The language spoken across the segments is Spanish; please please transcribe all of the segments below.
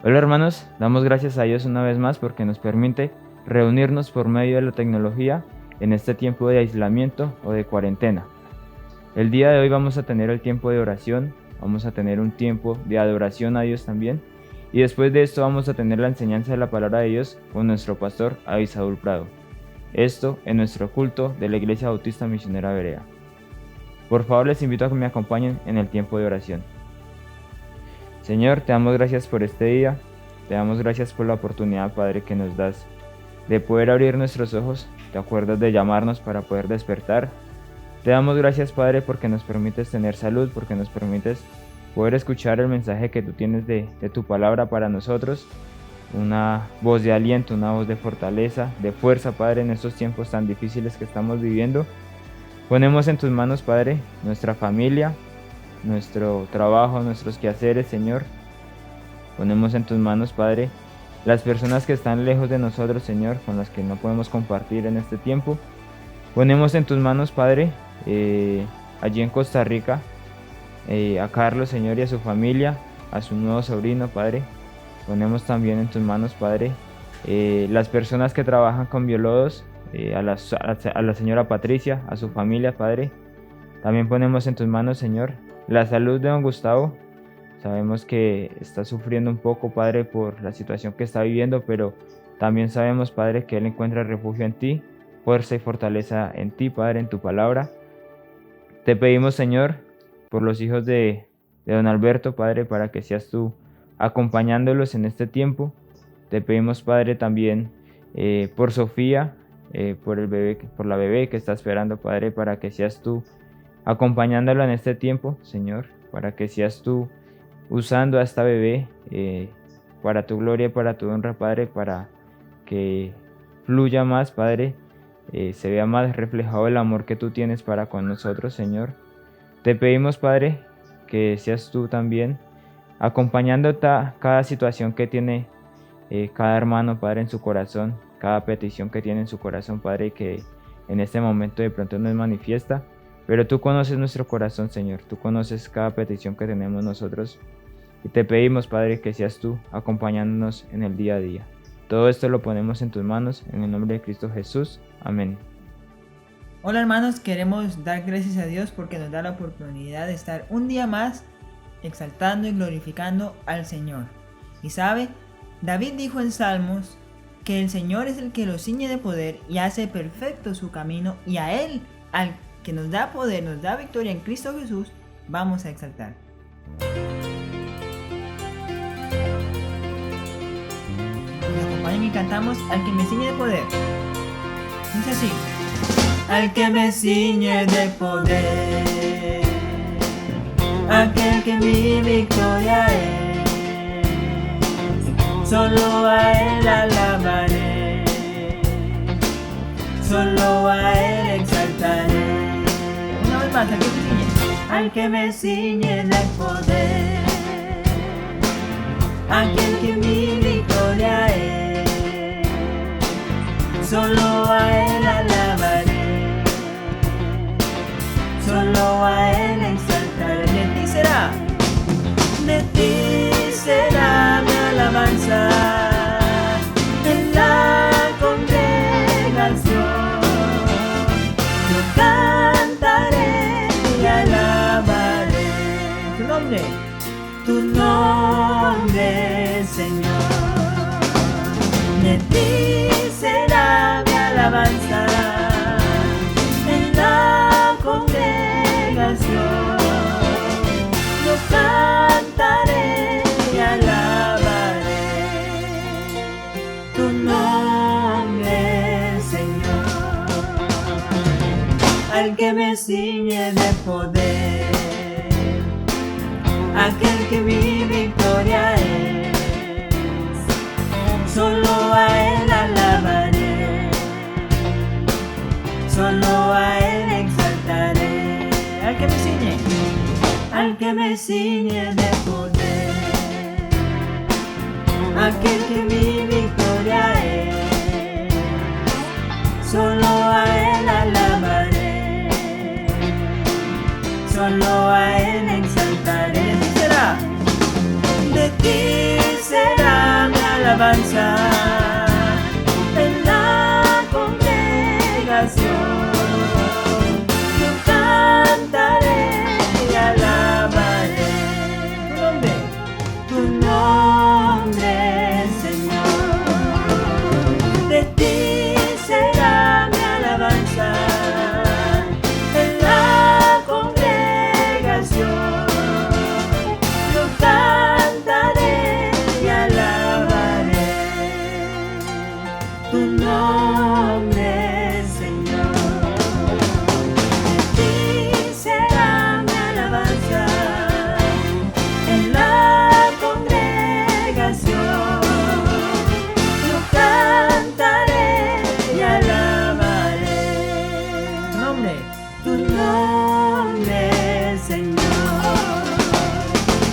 Hola hermanos, damos gracias a Dios una vez más porque nos permite reunirnos por medio de la tecnología en este tiempo de aislamiento o de cuarentena. El día de hoy vamos a tener el tiempo de oración, vamos a tener un tiempo de adoración a Dios también, y después de esto vamos a tener la enseñanza de la palabra de Dios con nuestro pastor Abisaúl Prado. Esto en nuestro culto de la Iglesia Bautista Misionera Berea. Por favor, les invito a que me acompañen en el tiempo de oración. Señor, te damos gracias por este día, te damos gracias por la oportunidad, Padre, que nos das de poder abrir nuestros ojos, te acuerdas de llamarnos para poder despertar. Te damos gracias, Padre, porque nos permites tener salud, porque nos permites poder escuchar el mensaje que tú tienes de tu palabra para nosotros, una voz de aliento, una voz de fortaleza, de fuerza, Padre, en estos tiempos tan difíciles que estamos viviendo. Ponemos en tus manos, Padre, nuestra familia, nuestro trabajo, nuestros quehaceres, Señor. Ponemos en tus manos, Padre, las personas que están lejos de nosotros, Señor, con las que no podemos compartir en este tiempo. Ponemos en tus manos, Padre, allí en Costa Rica, a Carlos, Señor, y a su familia, a su nuevo sobrino, Padre. Ponemos también en tus manos, Padre, las personas que trabajan con biólogos, a la señora Patricia, a su familia, Padre. También ponemos en tus manos, Señor, la salud de don Gustavo. Sabemos que está sufriendo un poco, Padre, por la situación que está viviendo, pero también sabemos, Padre, que él encuentra refugio en ti, fuerza y fortaleza en ti, Padre, en tu palabra. Te pedimos, Señor, por los hijos de don Alberto, Padre, para que seas tú acompañándolos en este tiempo. Te pedimos, Padre, también por Sofía, por la bebé que está esperando, Padre, para que seas tú acompañándola en este tiempo, Señor, para que seas tú usando a esta bebé para tu gloria y para tu honra, Padre, para que fluya más, Padre, se vea más reflejado el amor que tú tienes para con nosotros, Señor. Te pedimos, Padre, que seas tú también acompañando cada situación que tiene cada hermano, Padre, en su corazón, cada petición que tiene en su corazón, Padre, que en este momento de pronto no es manifiesta. Pero tú conoces nuestro corazón, Señor, tú conoces cada petición que tenemos nosotros y te pedimos, Padre, que seas tú acompañándonos en el día a día. Todo esto lo ponemos en tus manos, en el nombre de Cristo Jesús. Amén. Hola hermanos, queremos dar gracias a Dios porque nos da la oportunidad de estar un día más exaltando y glorificando al Señor. Y sabe, David dijo en Salmos que el Señor es el que lo ciñe de poder y hace perfecto su camino, y a Él, al que nos da poder, nos da victoria en Cristo Jesús, vamos a exaltar. Nos acompañan y cantamos al que me ciñe de poder. Dice así: al que me ciñe de poder, aquel que mi victoria es, solo a Él alabaré, solo a Él exaltaré. Al que me ciñe de poder, aquel que mi victoria es, solo a Él alabaré, solo a Él exaltaré. De ti será mi alabanza en la congregación. Yo cantaré y alabaré tu nombre, Señor. De ti será mi alabanza en la congregación. Yo cantaré y alabaré tu nombre, Señor. Al que me ciñe de poder, aquel que mi victoria es, solo a Él alabaré, solo a Él exaltaré. Al que me ciñe, al que me ciñe de poder, aquel que mi victoria es, solo a Él alabaré, solo a Él exaltaré. De ti será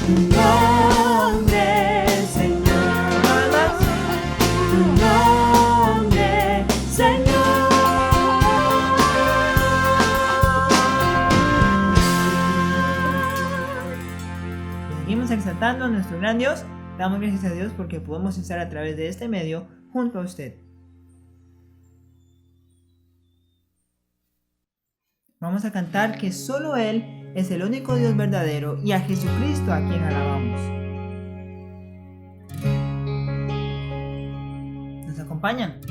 Tu nombre, Señor. Tu nombre, Señor. Seguimos exaltando a nuestro gran Dios. Damos gracias a Dios porque podemos estar a través de este medio junto a usted. Vamos a cantar que solo Él es el único Dios verdadero y a Jesucristo a quien alabamos. ¿Nos acompañan?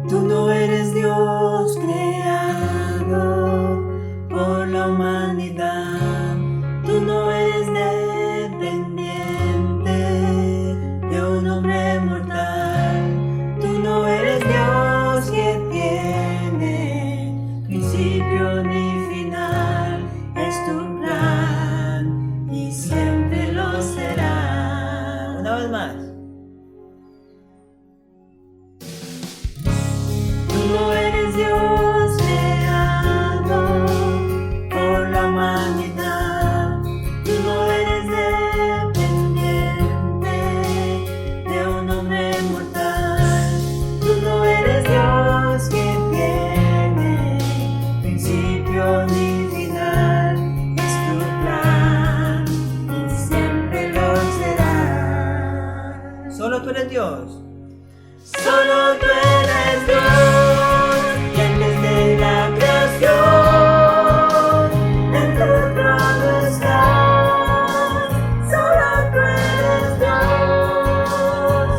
Tú no eres Dios creado por la humanidad. Tú no eres dependiente de un hombre mortal. Tú no eres Dios que tiene principio ni final. Es tu plan y siempre lo será. Una vez más. Tú no eres Dios creado por la humanidad. Tú no eres dependiente de un hombre mortal. Tú no eres Dios que tiene principio ni final. Es tu plan y siempre lo será. Solo tú eres Dios. Solo tú eres Dios, quien desde la creación en tu trono estás. Solo tú eres Dios,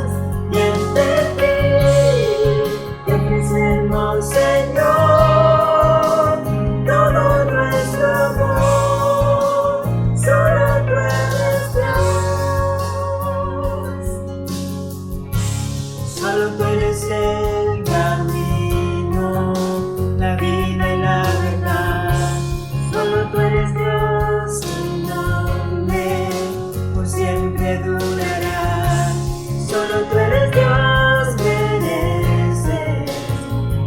y ante ti te ofrecemos, Señor, todo nuestro amor. Solo tú eres Dios. Solo tú eres el camino, la vida y la verdad. Solo tú eres Dios, tu nombre por siempre durará. Solo tú eres Dios, mereces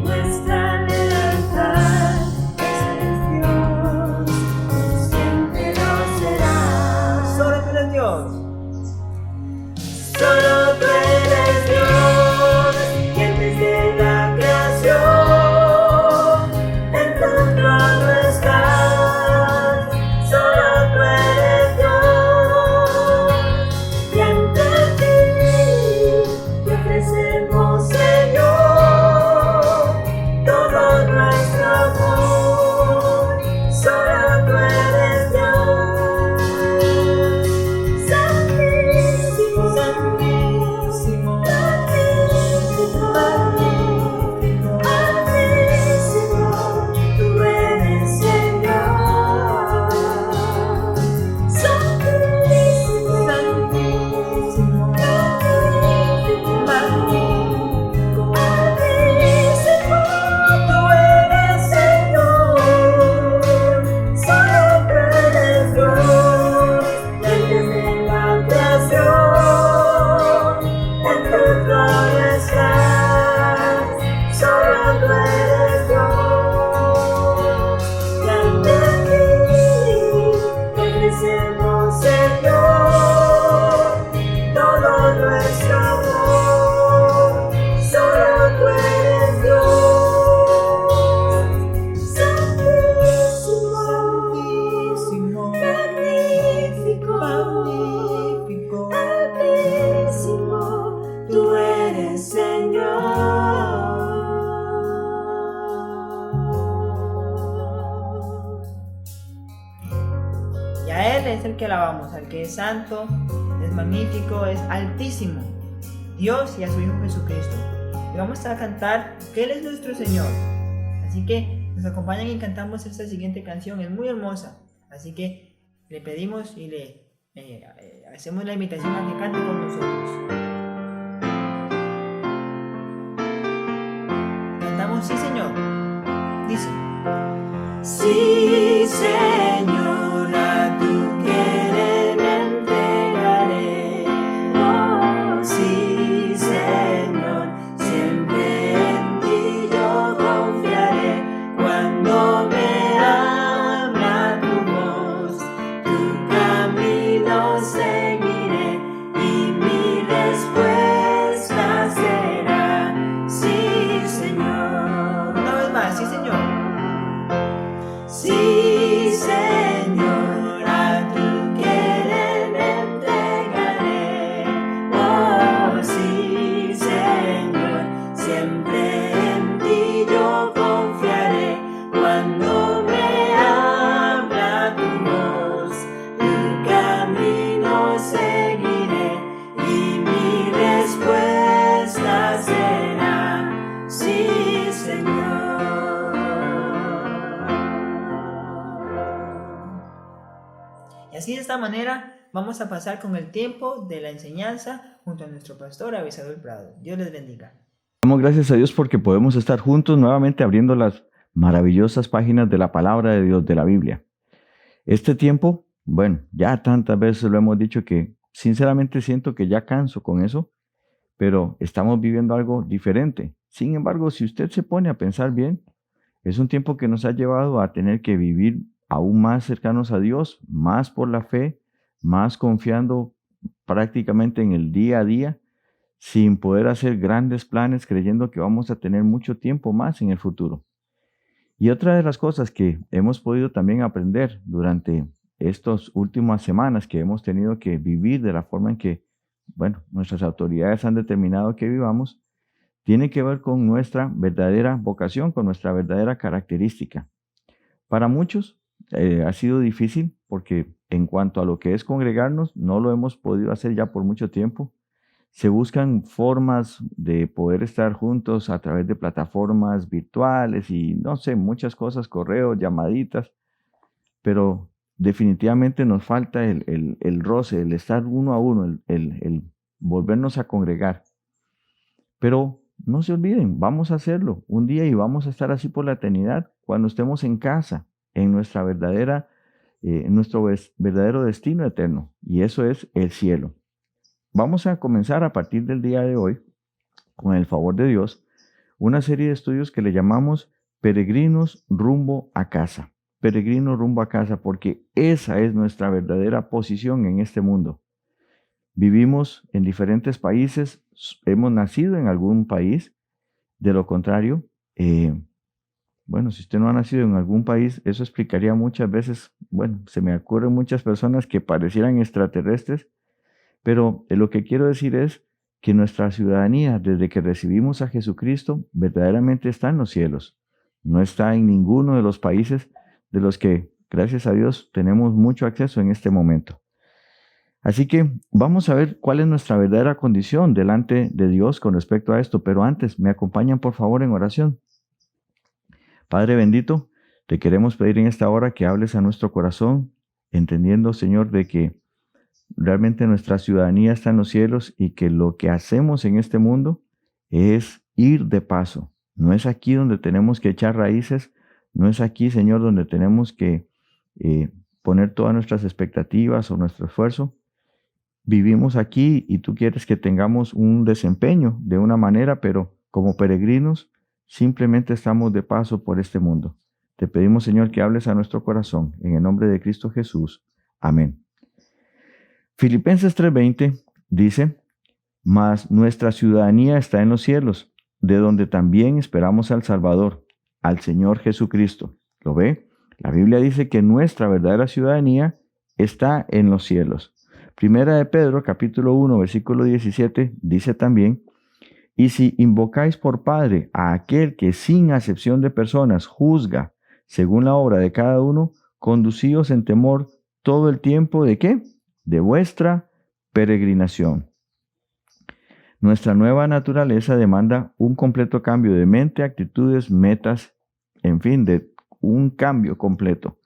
nuestra lealtad. Eres Dios, por siempre lo serás. Solo tú eres Dios. Solo tú eres Dios, quien desde la creación en tu trono estás. Solo tú eres Dios, y ante ti te ofrecemos, Señor, todo nuestro amor. Solo tú eres Dios. Santísimo, santísimo, magnífico, altísimo, tú eres Señor. Santísimo, santísimo, magnífico, altísimo, tú eres Señor. Solo tú eres Dios, desde la creación, en tu trono estás. Solo tú eres Dios, y ante ti te ofrecemos, Señor, todo nuestro amor. Solo tú eres Dios. Santísimo, Santísimo, magnífico, magnífico. altísimo, tú eres Señor. Y a Él es el que alabamos, al que es santo, es magnífico, es altísimo, Dios y a su Hijo Jesucristo. Y vamos a cantar que Él es nuestro Señor. Así que nos acompañan y cantamos esta siguiente canción, es muy hermosa. Así que le pedimos y le hacemos la invitación a que cante con nosotros. Cantamos Sí, Señor. Dice: Sí, Señor, a tu querer me entregaré. Oh, sí, Señor, siempre en ti yo confiaré. Cuando me hablas Y así de esta manera vamos a pasar con el tiempo de la enseñanza junto a nuestro pastor Abisador Prado. Dios les bendiga. Damos gracias a Dios porque podemos estar juntos nuevamente abriendo las maravillosas páginas de la palabra de Dios, de la Biblia. Este tiempo, bueno, ya tantas veces lo hemos dicho que sinceramente siento que ya canso con eso, pero estamos viviendo algo diferente. Sin embargo, si usted se pone a pensar bien, es un tiempo que nos ha llevado a tener que vivir aún más cercanos a Dios, más por la fe, más confiando prácticamente en el día a día, sin poder hacer grandes planes, creyendo que vamos a tener mucho tiempo más en el futuro. Y otra de las cosas que hemos podido también aprender durante estas últimas semanas que hemos tenido que vivir de la forma en que, bueno, nuestras autoridades han determinado que vivamos, tiene que ver con nuestra verdadera vocación, con nuestra verdadera característica. Para muchos ha sido difícil porque en cuanto a lo que es congregarnos, no lo hemos podido hacer ya por mucho tiempo. Se buscan formas de poder estar juntos a través de plataformas virtuales y no sé, muchas cosas, correos, llamaditas, pero definitivamente nos falta el roce, el estar uno a uno, el volvernos a congregar. Pero no se olviden, vamos a hacerlo un día y vamos a estar así por la eternidad cuando estemos en casa, en nuestro verdadero destino eterno, y eso es el cielo. Vamos a comenzar a partir del día de hoy, con el favor de Dios, una serie de estudios que le llamamos Peregrinos rumbo a casa. Peregrinos rumbo a casa, porque esa es nuestra verdadera posición en este mundo. Vivimos en diferentes países, hemos nacido en algún país. De lo contrario, bueno, si usted no ha nacido en algún país, eso explicaría muchas veces, bueno, se me ocurren muchas personas que parecieran extraterrestres, pero lo que quiero decir es que nuestra ciudadanía, desde que recibimos a Jesucristo, verdaderamente está en los cielos. No está en ninguno de los países de los que, gracias a Dios, tenemos mucho acceso en este momento. Así que vamos a ver cuál es nuestra verdadera condición delante de Dios con respecto a esto. Pero antes, me acompañan por favor en oración. Padre bendito, te queremos pedir en esta hora que hables a nuestro corazón, entendiendo, Señor, de que realmente nuestra ciudadanía está en los cielos y que lo que hacemos en este mundo es ir de paso. No es aquí donde tenemos que echar raíces, no es aquí, Señor, donde tenemos que poner todas nuestras expectativas o nuestro esfuerzo. Vivimos aquí y tú quieres que tengamos un desempeño de una manera, pero como peregrinos simplemente estamos de paso por este mundo. Te pedimos, Señor, que hables a nuestro corazón. En el nombre de Cristo Jesús. Amén. Filipenses 3:20 dice: mas nuestra ciudadanía está en los cielos, de donde también esperamos al Salvador, al Señor Jesucristo. ¿Lo ve? La Biblia dice que nuestra verdadera ciudadanía está en los cielos. Primera de Pedro, capítulo 1, versículo 17, dice también: y si invocáis por Padre a aquel que sin acepción de personas juzga según la obra de cada uno, conducíos en temor todo el tiempo ¿de qué? De vuestra peregrinación. Nuestra nueva naturaleza demanda un completo cambio de mente, actitudes, metas, en fin, de un cambio completo.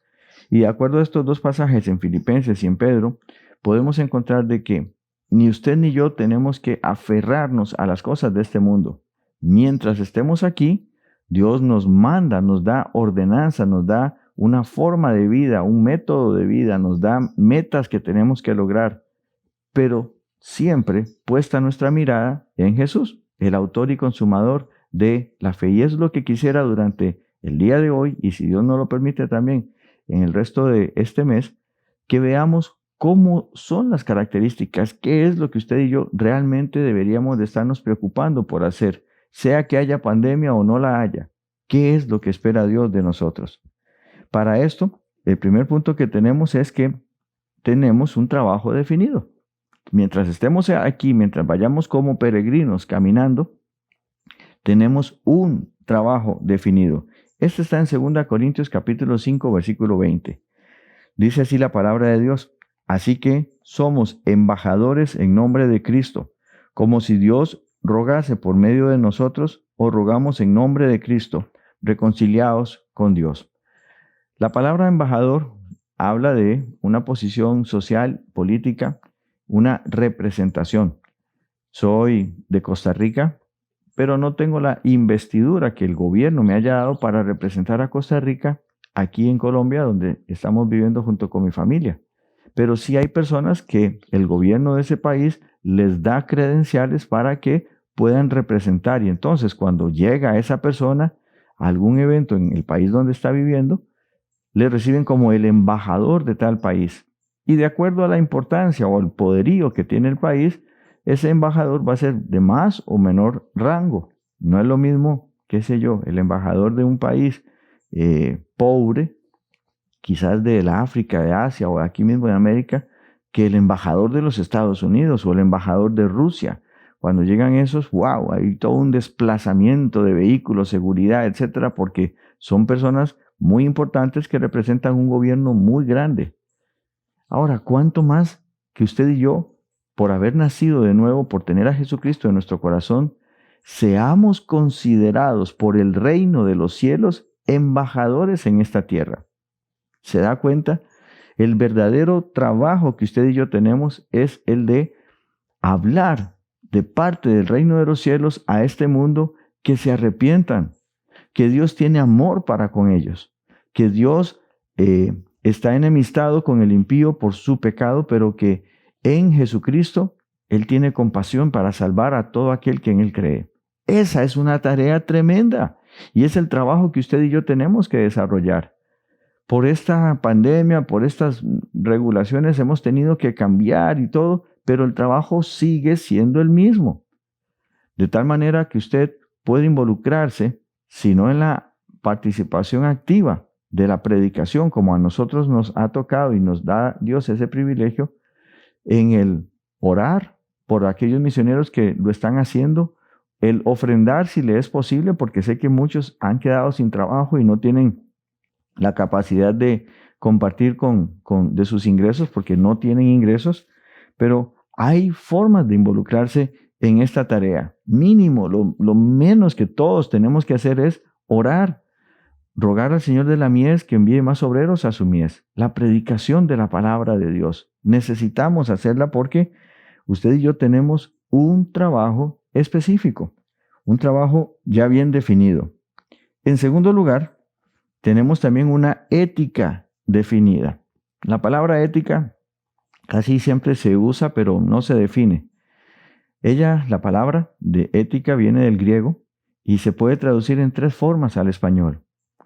Y de acuerdo a estos dos pasajes en Filipenses y en Pedro, podemos encontrar de que ni usted ni yo tenemos que aferrarnos a las cosas de este mundo. Mientras estemos aquí, Dios nos manda, nos da ordenanza, nos da una forma de vida, un método de vida, nos da metas que tenemos que lograr, pero siempre puesta nuestra mirada en Jesús, el autor y consumador de la fe. Y es lo que quisiera durante el día de hoy, y si Dios nos lo permite también en el resto de este mes, que veamos cómo son las características, qué es lo que usted y yo realmente deberíamos de estarnos preocupando por hacer, sea que haya pandemia o no la haya. ¿Qué es lo que espera Dios de nosotros? Para esto, el primer punto que tenemos es que tenemos un trabajo definido. Mientras estemos aquí, mientras vayamos como peregrinos caminando, tenemos un trabajo definido. Este está en 2 Corintios capítulo 5, versículo 20. Dice así la palabra de Dios: así que somos embajadores en nombre de Cristo, como si Dios rogase por medio de nosotros, o rogamos en nombre de Cristo, reconciliados con Dios. La palabra embajador habla de una posición social, política, una representación. Soy de Costa Rica, pero no tengo la investidura que el gobierno me haya dado para representar a Costa Rica aquí en Colombia, donde estamos viviendo junto con mi familia. Pero sí hay personas que el gobierno de ese país les da credenciales para que puedan representar. Y entonces cuando llega esa persona a algún evento en el país donde está viviendo, le reciben como el embajador de tal país. Y de acuerdo a la importancia o el poderío que tiene el país, ese embajador va a ser de más o menor rango. No es lo mismo, qué sé yo, el embajador de un país pobre, quizás de la África, de Asia o aquí mismo en América, que el embajador de los Estados Unidos o el embajador de Rusia. Cuando llegan esos, wow, hay todo un desplazamiento de vehículos, seguridad, etcétera, porque son personas muy importantes que representan un gobierno muy grande. Ahora, ¿cuánto más que usted y yo, por haber nacido de nuevo, por tener a Jesucristo en nuestro corazón, seamos considerados por el reino de los cielos embajadores en esta tierra? ¿Se da cuenta? El verdadero trabajo que usted y yo tenemos es el de hablar de parte del reino de los cielos a este mundo, que se arrepientan, que Dios tiene amor para con ellos, que Dios está enemistado con el impío por su pecado, pero que en Jesucristo Él tiene compasión para salvar a todo aquel que en Él cree. Esa es una tarea tremenda y es el trabajo que usted y yo tenemos que desarrollar. Por esta pandemia, por estas regulaciones hemos tenido que cambiar y todo, pero el trabajo sigue siendo el mismo. De tal manera que usted puede involucrarse, si no en la participación activa de la predicación, como a nosotros nos ha tocado y nos da Dios ese privilegio, en el orar por aquellos misioneros que lo están haciendo, el ofrendar si le es posible, porque sé que muchos han quedado sin trabajo y no tienen la capacidad de compartir de sus ingresos porque no tienen ingresos, pero hay formas de involucrarse en esta tarea. Mínimo, lo menos que todos tenemos que hacer es orar, rogar al Señor de la mies que envíe más obreros a su mies. La predicación de la palabra de Dios. Necesitamos hacerla porque usted y yo tenemos un trabajo específico, un trabajo ya bien definido. En segundo lugar, tenemos también una ética definida. La palabra ética casi siempre se usa, pero no se define. La palabra de ética viene del griego y se puede traducir en 3 formas al español: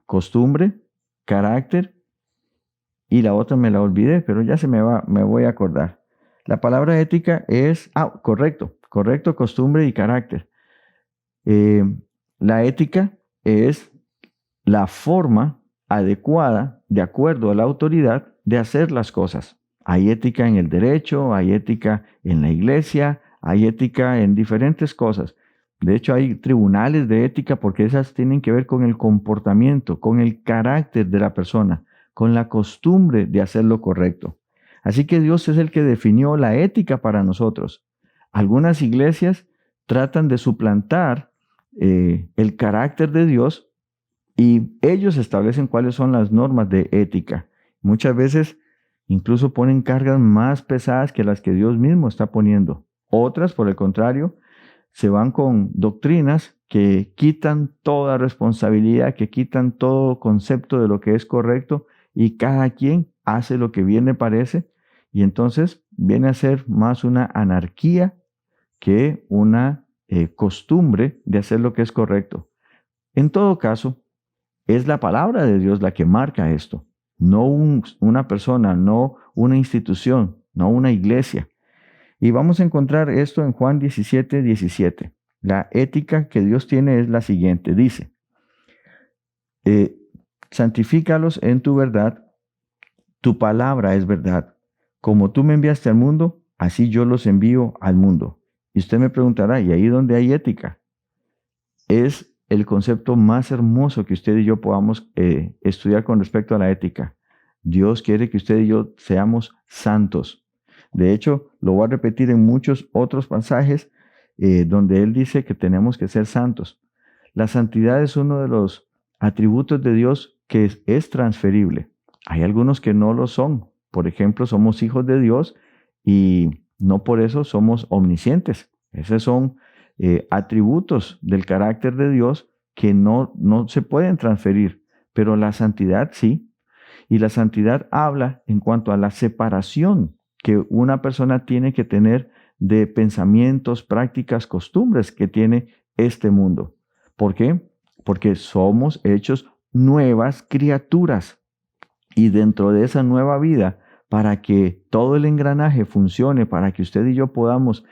costumbre, carácter y la otra me la olvidé, pero ya me voy a acordar. La palabra ética es, correcto, costumbre y carácter. La ética es la forma adecuada, de acuerdo a la autoridad, de hacer las cosas. Hay ética en el derecho, hay ética en la iglesia, hay ética en diferentes cosas. De hecho, hay tribunales de ética porque esas tienen que ver con el comportamiento, con el carácter de la persona, con la costumbre de hacer lo correcto. Así que Dios es el que definió la ética para nosotros. Algunas iglesias tratan de suplantar el carácter de Dios y ellos establecen cuáles son las normas de ética. Muchas veces incluso ponen cargas más pesadas que las que Dios mismo está poniendo. Otras, por el contrario, se van con doctrinas que quitan toda responsabilidad, que quitan todo concepto de lo que es correcto y cada quien hace lo que bien le parece y entonces viene a ser más una anarquía que una costumbre de hacer lo que es correcto. En todo caso, es la palabra de Dios la que marca esto, no una persona, no una institución, no una iglesia. Y vamos a encontrar esto en Juan 17:17. La ética que Dios tiene es la siguiente. Dice, santifícalos en tu verdad, tu palabra es verdad. Como tú me enviaste al mundo, así yo los envío al mundo. Y usted me preguntará, ¿y ahí dónde hay ética? Es el concepto más hermoso que usted y yo podamos estudiar con respecto a la ética. Dios quiere que usted y yo seamos santos. De hecho, lo voy a repetir en muchos otros pasajes donde Él dice que tenemos que ser santos. La santidad es uno de los atributos de Dios que es transferible. Hay algunos que no lo son. Por ejemplo, somos hijos de Dios y no por eso somos omniscientes. Esos son atributos del carácter de Dios que no se pueden transferir, pero la santidad sí. Y la santidad habla en cuanto a la separación que una persona tiene que tener de pensamientos, prácticas, costumbres que tiene este mundo. ¿Por qué? Porque somos hechos nuevas criaturas. Y dentro de esa nueva vida, para que todo el engranaje funcione, para que usted y yo podamos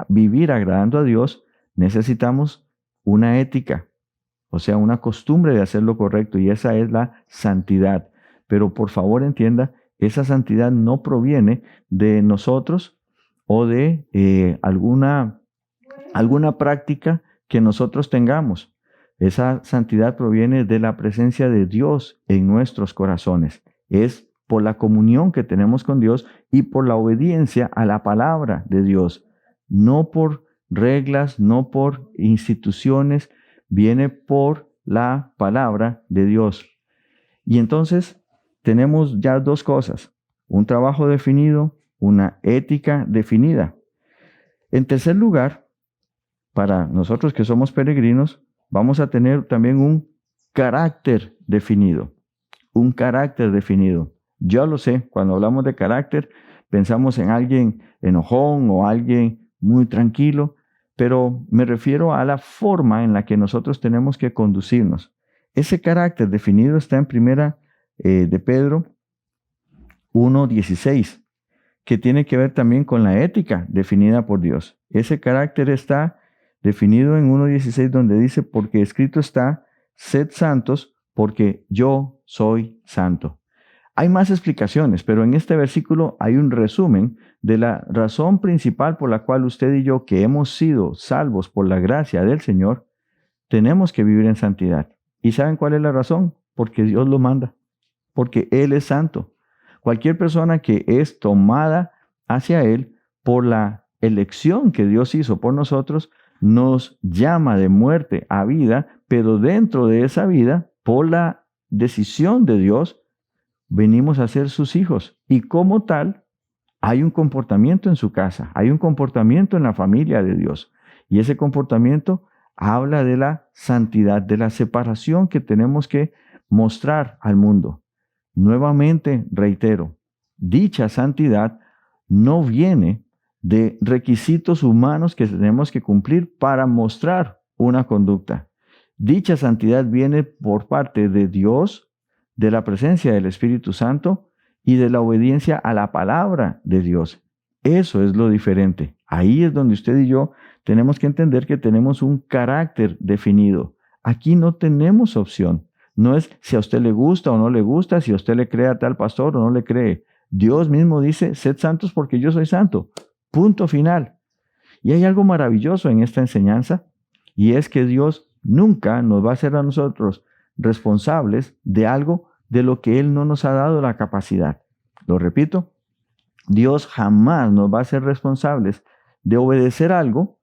vivir agradando a Dios, necesitamos una ética, o sea, una costumbre de hacer lo correcto, y esa es la santidad. Pero por favor entienda, esa santidad no proviene de nosotros o de alguna práctica que nosotros tengamos. Esa santidad proviene de la presencia de Dios en nuestros corazones. Es por la comunión que tenemos con Dios y por la obediencia a la palabra de Dios. No por reglas, no por instituciones, viene por la palabra de Dios. Y entonces tenemos ya dos cosas: un trabajo definido, una ética definida. En tercer lugar, para nosotros que somos peregrinos, vamos a tener también un carácter definido. Un carácter definido. Yo lo sé, cuando hablamos de carácter, pensamos en alguien enojón o alguien muy tranquilo, pero me refiero a la forma en la que nosotros tenemos que conducirnos. Ese carácter definido está en primera de Pedro 1:16, que tiene que ver también con la ética definida por Dios. Ese carácter está definido en 1:16, donde dice: porque escrito está, sed santos, porque yo soy santo. Hay más explicaciones, pero en este versículo hay un resumen de la razón principal por la cual usted y yo, que hemos sido salvos por la gracia del Señor, tenemos que vivir en santidad. ¿Y saben cuál es la razón? Porque Dios lo manda, porque Él es santo. Cualquier persona que es tomada hacia Él por la elección que Dios hizo por nosotros, nos llama de muerte a vida, pero dentro de esa vida, por la decisión de Dios, venimos a ser sus hijos. Y como tal, hay un comportamiento en su casa, hay un comportamiento en la familia de Dios. Y ese comportamiento habla de la santidad, de la separación que tenemos que mostrar al mundo. Nuevamente reitero, dicha santidad no viene de requisitos humanos que tenemos que cumplir para mostrar una conducta. Dicha santidad viene por parte de Dios, de la presencia del Espíritu Santo y de la obediencia a la palabra de Dios. Eso es lo diferente. Ahí es donde usted y yo tenemos que entender que tenemos un carácter definido. Aquí no tenemos opción. No es si a usted le gusta o no le gusta, si a usted le cree a tal pastor o no le cree. Dios mismo dice: sed santos porque yo soy santo. Punto final. Y hay algo maravilloso en esta enseñanza, y es que Dios nunca nos va a hacer a nosotros responsables de algo de lo que Él no nos ha dado la capacidad. Lo repito, Dios jamás nos va a hacer responsables de obedecer algo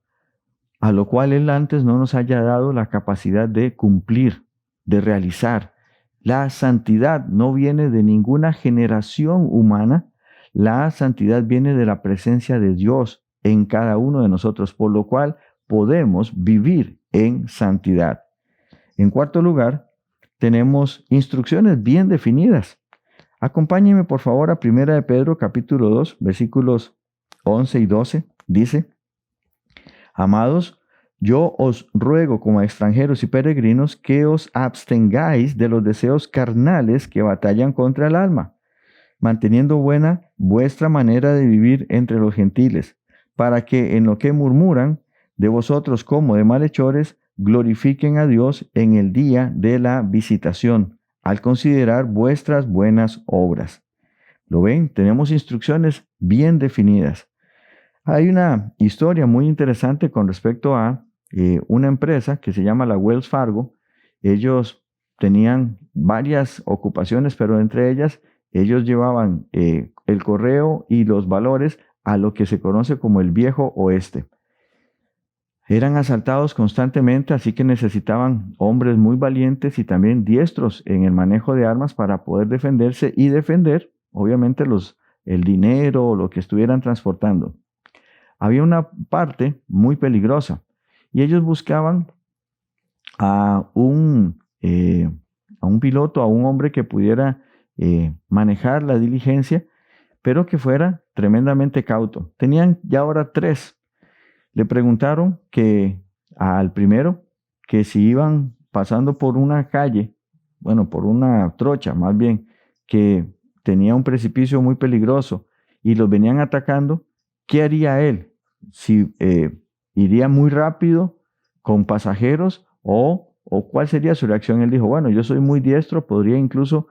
a lo cual Él antes no nos haya dado la capacidad de cumplir, de realizar. La santidad no viene de ninguna generación humana. La santidad viene de la presencia de Dios en cada uno de nosotros, por lo cual podemos vivir en santidad. En cuarto lugar, tenemos instrucciones bien definidas. Acompáñenme por favor a 1 de Pedro capítulo 2, versículos 11 y 12. Dice: amados, yo os ruego como extranjeros y peregrinos que os abstengáis de los deseos carnales que batallan contra el alma, manteniendo buena vuestra manera de vivir entre los gentiles, para que en lo que murmuran de vosotros como de malhechores, glorifiquen a Dios en el día de la visitación, al considerar vuestras buenas obras. ¿Lo ven? Tenemos instrucciones bien definidas. Hay una historia muy interesante con respecto a una empresa que se llama la Wells Fargo. Ellos tenían varias ocupaciones, pero entre ellas, ellos llevaban el correo y los valores a lo que se conoce como el Viejo Oeste. Eran asaltados constantemente, así que necesitaban hombres muy valientes y también diestros en el manejo de armas para poder defenderse y defender, obviamente, el dinero o lo que estuvieran transportando. Había una parte muy peligrosa y ellos buscaban a un piloto, a un hombre que pudiera manejar la diligencia, pero que fuera tremendamente cauto. Tenían ya ahora 3. Le preguntaron al primero que si iban pasando por una calle, bueno, por una trocha más bien, que tenía un precipicio muy peligroso y los venían atacando, ¿qué haría él? Si iría muy rápido con pasajeros o cuál sería su reacción. Él dijo, bueno, yo soy muy diestro, podría incluso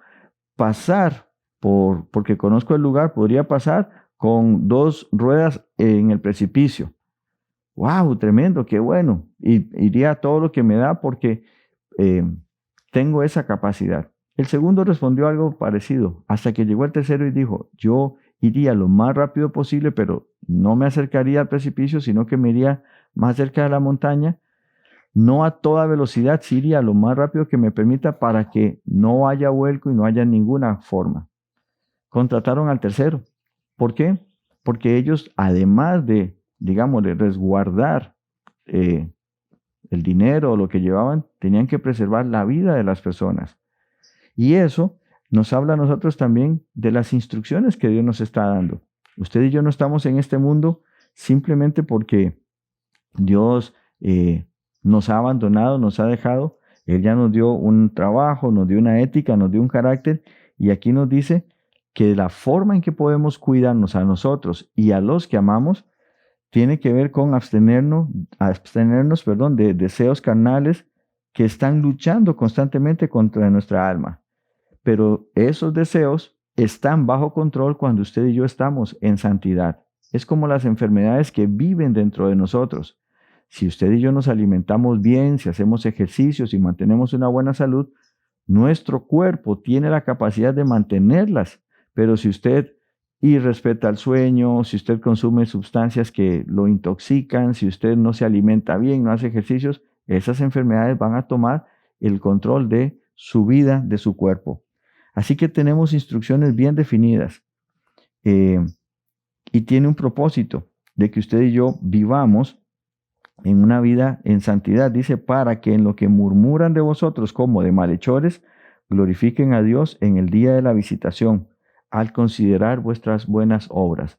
pasar porque conozco el lugar, podría pasar con 2 ruedas en el precipicio. ¡Wow! Tremendo, qué bueno. Y iría a todo lo que me da porque tengo esa capacidad. El segundo respondió algo parecido, hasta que llegó el tercero y dijo, yo iría lo más rápido posible, pero no me acercaría al precipicio, sino que me iría más cerca de la montaña, no a toda velocidad, sí iría lo más rápido que me permita para que no haya vuelco y no haya ninguna forma. Contrataron al tercero. ¿Por qué? Porque ellos, además de, digámosle, resguardar el dinero o lo que llevaban, tenían que preservar la vida de las personas. Y eso nos habla a nosotros también de las instrucciones que Dios nos está dando. Usted y yo no estamos en este mundo simplemente porque Dios nos ha abandonado, nos ha dejado. Él ya nos dio un trabajo, nos dio una ética, nos dio un carácter, y aquí nos dice que la forma en que podemos cuidarnos a nosotros y a los que amamos tiene que ver con abstenernos, de deseos carnales que están luchando constantemente contra nuestra alma. Pero esos deseos están bajo control cuando usted y yo estamos en santidad. Es como las enfermedades que viven dentro de nosotros. Si usted y yo nos alimentamos bien, si hacemos ejercicios y mantenemos una buena salud, nuestro cuerpo tiene la capacidad de mantenerlas. Pero si usted irrespeta el sueño, si usted consume sustancias que lo intoxican, si usted no se alimenta bien, no hace ejercicios, esas enfermedades van a tomar el control de su vida, de su cuerpo. Así que tenemos instrucciones bien definidas y tiene un propósito de que usted y yo vivamos en una vida en santidad. Dice, para que en lo que murmuran de vosotros como de malhechores, glorifiquen a Dios en el día de la visitación, al considerar vuestras buenas obras.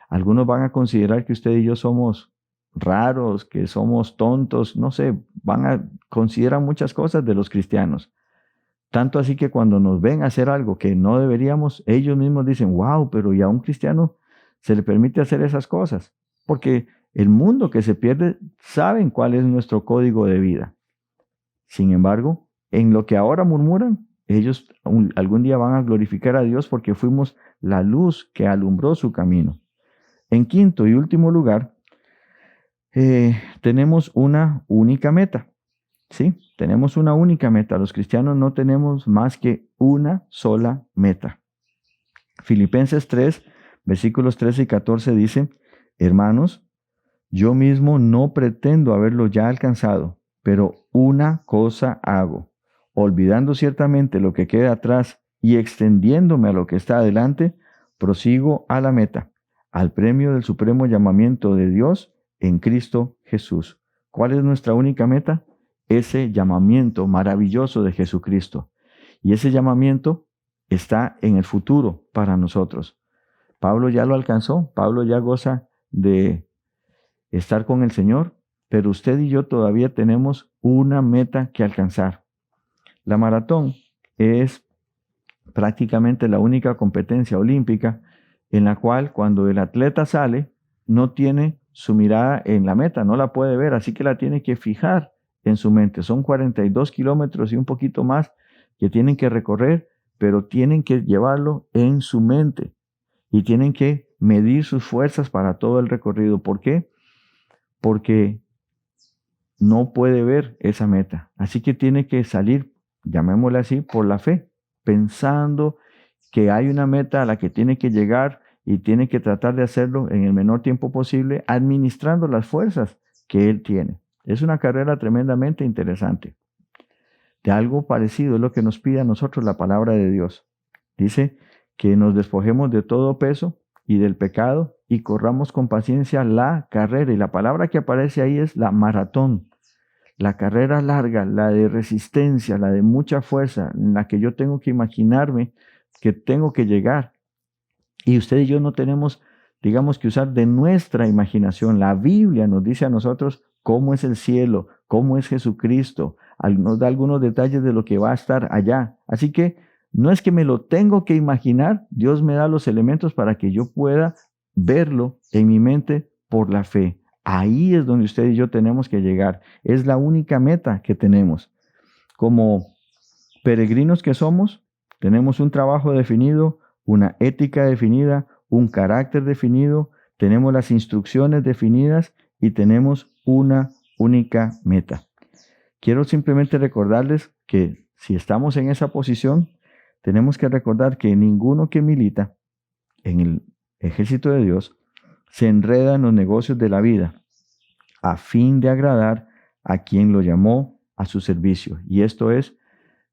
Algunos van a considerar que usted y yo somos raros, que somos tontos, no sé, consideran muchas cosas de los cristianos. Tanto así que cuando nos ven hacer algo que no deberíamos, ellos mismos dicen, wow, pero ¿y a un cristiano se le permite hacer esas cosas? Porque el mundo que se pierde saben cuál es nuestro código de vida. Sin embargo, en lo que ahora murmuran, ellos algún día van a glorificar a Dios porque fuimos la luz que alumbró su camino. En quinto y último lugar, tenemos una única meta. Sí, tenemos una única meta. Los cristianos no tenemos más que una sola meta. Filipenses 3, versículos 13 y 14 dice, hermanos, yo mismo no pretendo haberlo ya alcanzado, pero una cosa hago, olvidando ciertamente lo que queda atrás y extendiéndome a lo que está adelante, prosigo a la meta, al premio del supremo llamamiento de Dios en Cristo Jesús. ¿Cuál es nuestra única meta? Ese llamamiento maravilloso de Jesucristo. Y ese llamamiento está en el futuro para nosotros. Pablo ya lo alcanzó, Pablo ya goza de estar con el Señor, pero usted y yo todavía tenemos una meta que alcanzar. La maratón es prácticamente la única competencia olímpica en la cual cuando el atleta sale, no tiene su mirada en la meta, no la puede ver, así que la tiene que fijar en su mente. Son 42 kilómetros y un poquito más que tienen que recorrer, pero tienen que llevarlo en su mente y tienen que medir sus fuerzas para todo el recorrido. ¿Por qué? Porque no puede ver esa meta. Así que tiene que salir, llamémosle así, por la fe, pensando que hay una meta a la que tiene que llegar y tiene que tratar de hacerlo en el menor tiempo posible, administrando las fuerzas que él tiene. Es una carrera tremendamente interesante. De algo parecido es lo que nos pide a nosotros la palabra de Dios. Dice que nos despojemos de todo peso y del pecado y corramos con paciencia la carrera. Y la palabra que aparece ahí es la maratón. La carrera larga, la de resistencia, la de mucha fuerza, en la que yo tengo que imaginarme que tengo que llegar. Y usted y yo no tenemos, digamos, que usar de nuestra imaginación. La Biblia nos dice a nosotros cómo es el cielo, cómo es Jesucristo. Nos da algunos detalles de lo que va a estar allá. Así que no es que me lo tengo que imaginar, Dios me da los elementos para que yo pueda verlo en mi mente por la fe. Ahí es donde usted y yo tenemos que llegar. Es la única meta que tenemos. Como peregrinos que somos, tenemos un trabajo definido, una ética definida, un carácter definido, tenemos las instrucciones definidas y tenemos una única meta. Quiero simplemente recordarles que si estamos en esa posición, tenemos que recordar que ninguno que milita en el ejército de Dios se enreda en los negocios de la vida a fin de agradar a quien lo llamó a su servicio. Y esto es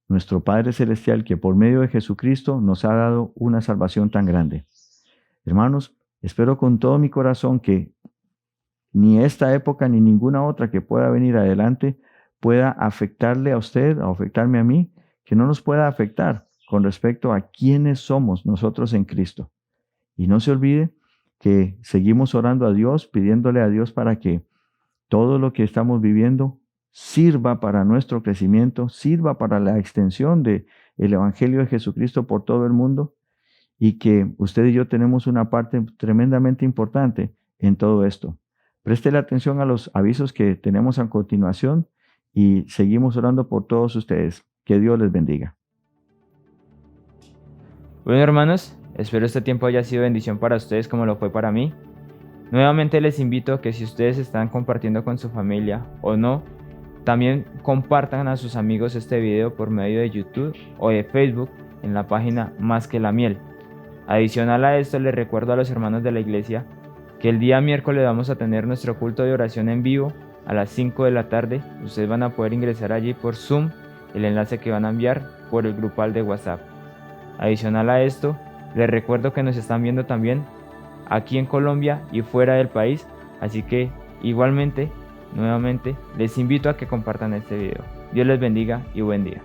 nuestro Padre Celestial, que por medio de Jesucristo nos ha dado una salvación tan grande. Hermanos, espero con todo mi corazón que ni esta época ni ninguna otra que pueda venir adelante pueda afectarle a usted o afectarme a mí, que no nos pueda afectar con respecto a quiénes somos nosotros en Cristo. Y no se olvide que seguimos orando a Dios, pidiéndole a Dios para que todo lo que estamos viviendo sirva para nuestro crecimiento, sirva para la extensión del Evangelio de Jesucristo por todo el mundo, y que usted y yo tenemos una parte tremendamente importante en todo esto. Préstele atención a los avisos que tenemos a continuación y seguimos orando por todos ustedes. Que Dios les bendiga. Bueno, hermanos, espero este tiempo haya sido bendición para ustedes como lo fue para mí. Nuevamente les invito a que si ustedes están compartiendo con su familia o no, también compartan a sus amigos este video por medio de YouTube o de Facebook en la página Más que la Miel. Adicional a esto, les recuerdo a los hermanos de la iglesia que el día miércoles vamos a tener nuestro culto de oración en vivo a las 5 de la tarde. Ustedes van a poder ingresar allí por Zoom, el enlace que van a enviar por el grupal de WhatsApp. Adicional a esto, les recuerdo que nos están viendo también aquí en Colombia y fuera del país, así que igualmente, nuevamente, les invito a que compartan este video. Dios les bendiga y buen día.